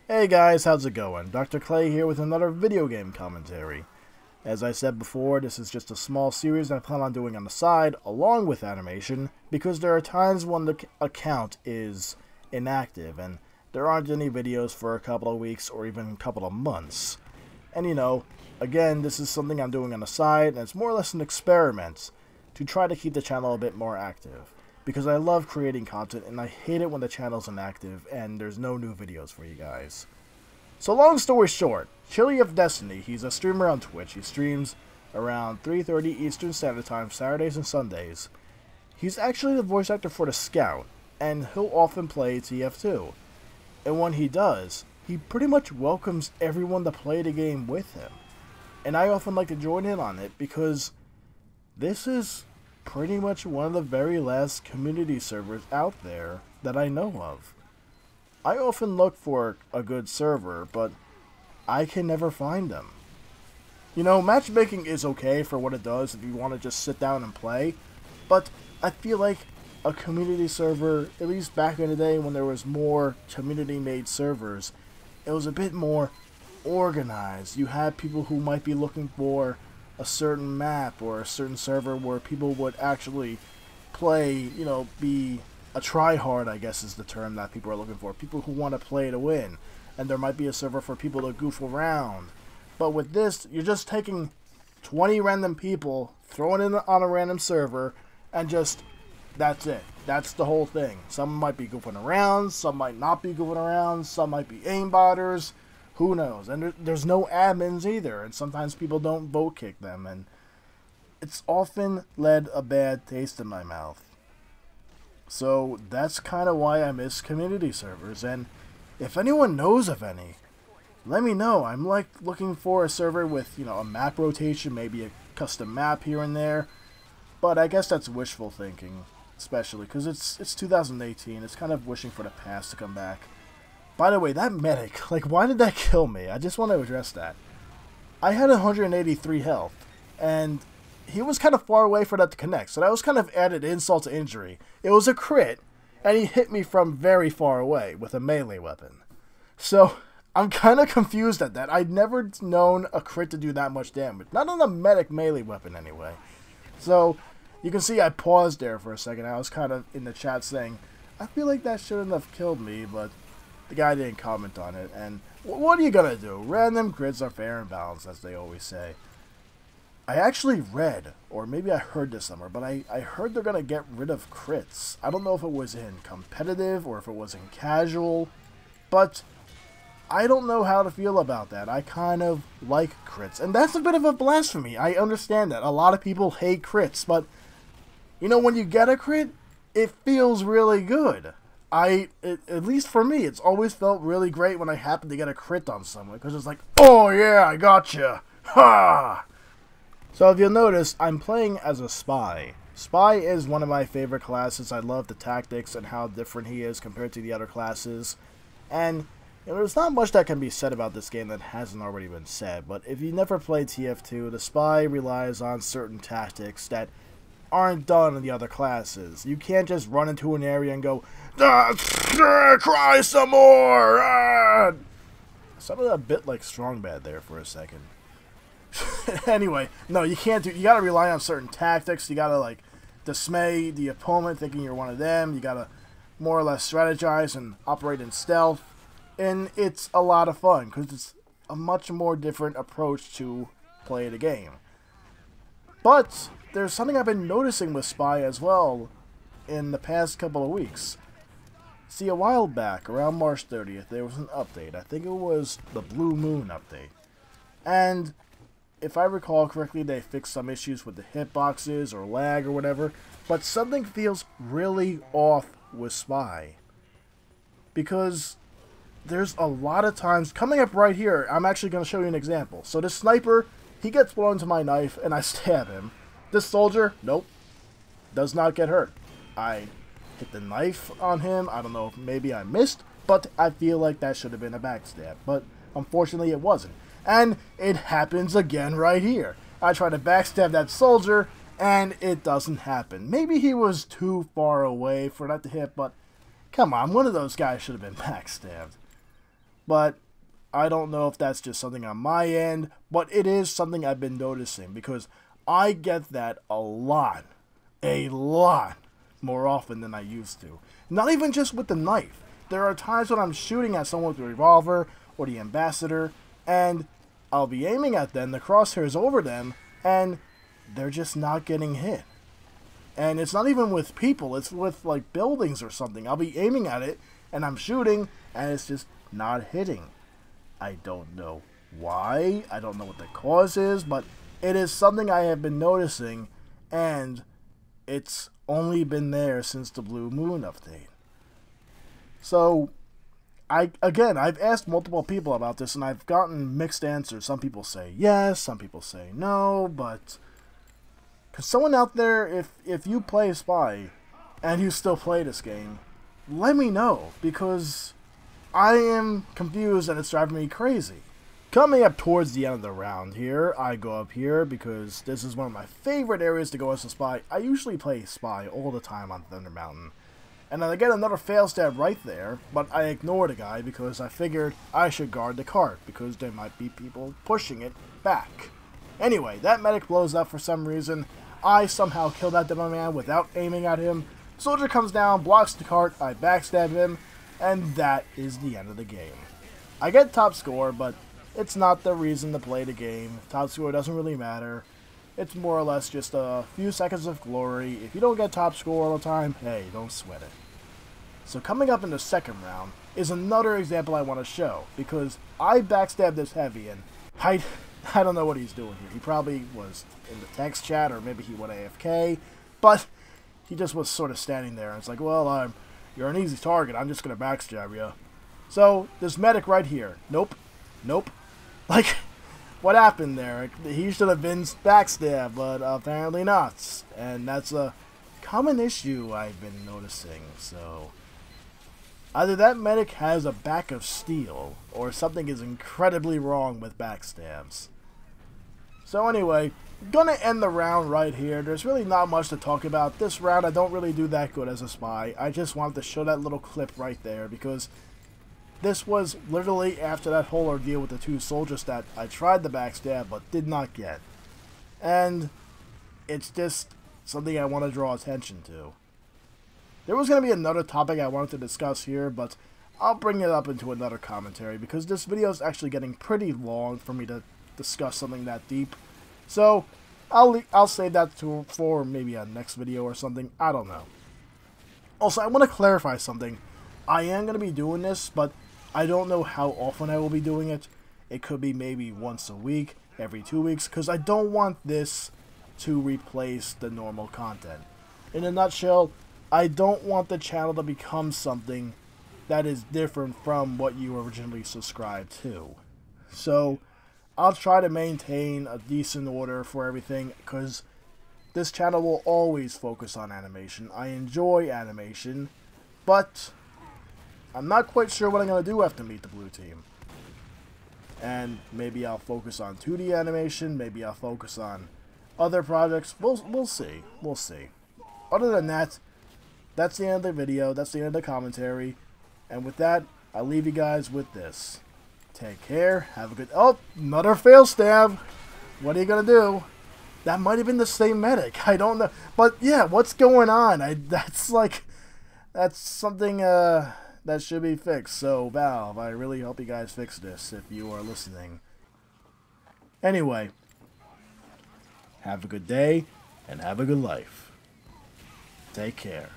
Hey guys, how's it going? Dr. Clay here with another video game commentary. As I said before, this is just a small series I plan on doing on the side, along with animation, because there are times when the account is inactive and there aren't any videos for a couple of weeks or even a couple of months. And again, this is something I'm doing on the side, and it's more or less an experiment to try to keep the channel a bit more active. Because I love creating content, and I hate it when the channel's inactive and there's no new videos for you guys. So long story short, Chili of Destiny, he's a streamer on Twitch. He streams around 3:30 Eastern Standard Time, Saturdays and Sundays. He's actually the voice actor for the Scout, and he'll often play TF2. And when he does, he pretty much welcomes everyone to play the game with him. And I often like to join in on it because this is pretty much one of the very last community servers out there that I know of. I often look for a good server, but I can never find them. Matchmaking is okay for what it does if you want to just sit down and play, but I feel like a community server, at least back in the day when there was more community-made servers, it was a bit more organized. You had people who might be looking for a certain map or a certain server where people would actually play, be a try-hard, I guess is the term that people are looking for. People who want to play to win. And there might be a server for people to goof around. But with this, you're just taking 20 random people, throwing it on a random server, and that's it. That's the whole thing. Some might be goofing around, some might not be goofing around, some might be aimbotters. Who knows? And there's no admins either, and sometimes people don't vote kick them, and it's often led a bad taste in my mouth. So that's kind of why I miss community servers, and if anyone knows of any, let me know. I'm looking for a server with, a map rotation, maybe a custom map here and there, but I guess that's wishful thinking, especially because it's 2018. It's kind of wishing for the past to come back. By the way, that medic, why did that kill me? I just want to address that. I had 183 health, and he was kind of far away for that to connect, so that was kind of added insult to injury. It was a crit, and he hit me from very far away with a melee weapon. So, I'm kind of confused at that. I'd never known a crit to do that much damage. Not on a medic melee weapon, anyway. So, you can see I paused there for a second. I was kind of in the chat saying, I feel like that shouldn't have killed me, but the guy didn't comment on it, and what are you gonna do? Random crits are fair and balanced, as they always say. I actually read, or maybe I heard this somewhere, but I heard they're gonna get rid of crits. I don't know if it was in competitive or if it was in casual, but I don't know how to feel about that. I kind of like crits, and that's a bit of a blasphemy. I understand that. A lot of people hate crits, but when you get a crit, it feels really good. At least for me, it's always felt really great when I happen to get a crit on someone, because it's like, oh yeah, I gotcha, ha! So if you'll notice, I'm playing as a spy. Spy is one of my favorite classes. I love the tactics and how different he is compared to the other classes. And there's not much that can be said about this game that hasn't already been said, but if you never played TF2, the spy relies on certain tactics that aren't done in the other classes. You can't just run into an area and go, cry some more! Sounded a bit like Strong Bad there for a second. Anyway, no, you can't you gotta rely on certain tactics. You gotta, dismay the opponent thinking you're one of them. You gotta more or less strategize and operate in stealth. And it's a lot of fun, because it's a much more different approach to play the game. But there's something I've been noticing with Spy as well in the past couple of weeks. See, a while back, around March 30th, there was an update. I think it was the Blue Moon update. And if I recall correctly, they fixed some issues with the hitboxes or lag or whatever, but something feels really off with Spy. Because there's a lot of times, coming up right here, I'm actually going to show you an example. So this sniper, he gets blown to my knife and I stab him. This soldier, nope, does not get hurt. I hit the knife on him. I don't know if maybe I missed, but I feel like that should have been a backstab. But unfortunately it wasn't. And it happens again right here. I try to backstab that soldier and it doesn't happen. Maybe he was too far away for that to hit, but come on, one of those guys should have been backstabbed. but I don't know if that's just something on my end, but it is something I've been noticing because I get that a lot more often than I used to. Not even just with the knife. There are times when I'm shooting at someone with a revolver or the ambassador, and I'll be aiming at them, the crosshair's over them, and they're just not getting hit. And it's not even with people, it's with like buildings or something. I'll be aiming at it, and I'm shooting, and it's just not hitting. I don't know why, I don't know what the cause is, but it is something I have been noticing, and it's only been there since the Blue Moon update. So, I've asked multiple people about this, and I've gotten mixed answers. Some people say yes, some people say no, but because someone out there, if you play Spy, and you still play this game, let me know, because I am confused and it's driving me crazy. Coming up towards the end of the round here, I go up here because this is one of my favorite areas to go as a Spy. I usually play Spy all the time on Thunder Mountain. And then I get another fail stab right there, but I ignore the guy because I figured I should guard the cart because there might be people pushing it back. Anyway, that medic blows up for some reason. I somehow kill that demo man without aiming at him. Soldier comes down, blocks the cart, I backstab him, and that is the end of the game. I get top score, but it's not the reason to play the game. Top score doesn't really matter. It's more or less just a few seconds of glory. If you don't get top score all the time, hey, don't sweat it. So coming up in the second round is another example I want to show, because I backstabbed this heavy, and I don't know what he's doing here. He probably was in the text chat, or maybe he went AFK, but he just was sort of standing there, and it's like, well, you're an easy target, I'm just going to backstab you. So, this medic right here, nope, like, what happened there? He should have been backstabbed, but apparently not, and that's a common issue I've been noticing, so either that medic has a back of steel, or something is incredibly wrong with backstabs. So anyway, gonna end the round right here. There's really not much to talk about. This round I don't really do that good as a Spy. I just wanted to show that little clip right there because this was literally after that whole ordeal with the two soldiers that I tried to backstab but did not get. And it's just something I want to draw attention to. There was going to be another topic I wanted to discuss here, but I'll bring it up into another commentary because this video is actually getting pretty long for me to discuss something that deep. So I'll save that for maybe a next video or something. I don't know. Also, I want to clarify something. I am going to be doing this, but I don't know how often I will be doing it. It could be maybe once a week, every 2 weeks, because I don't want this to replace the normal content. In a nutshell, I don't want the channel to become something that is different from what you originally subscribed to. So, I'll try to maintain a decent order for everything, because this channel will always focus on animation. I enjoy animation, but I'm not quite sure what I'm going to do after Meet the Blue Team. And maybe I'll focus on 2D animation, maybe I'll focus on other projects. We'll see. We'll see. Other than that, that's the end of the video, that's the end of the commentary. And with that, I'll leave you guys with this. Take care, have a good... Oh, another fail stab. What are you going to do? That might have been the same medic. I don't know. But yeah, what's going on? That's something that should be fixed. So, Valve, I really hope you guys fix this if you are listening. Anyway, have a good day and have a good life. Take care.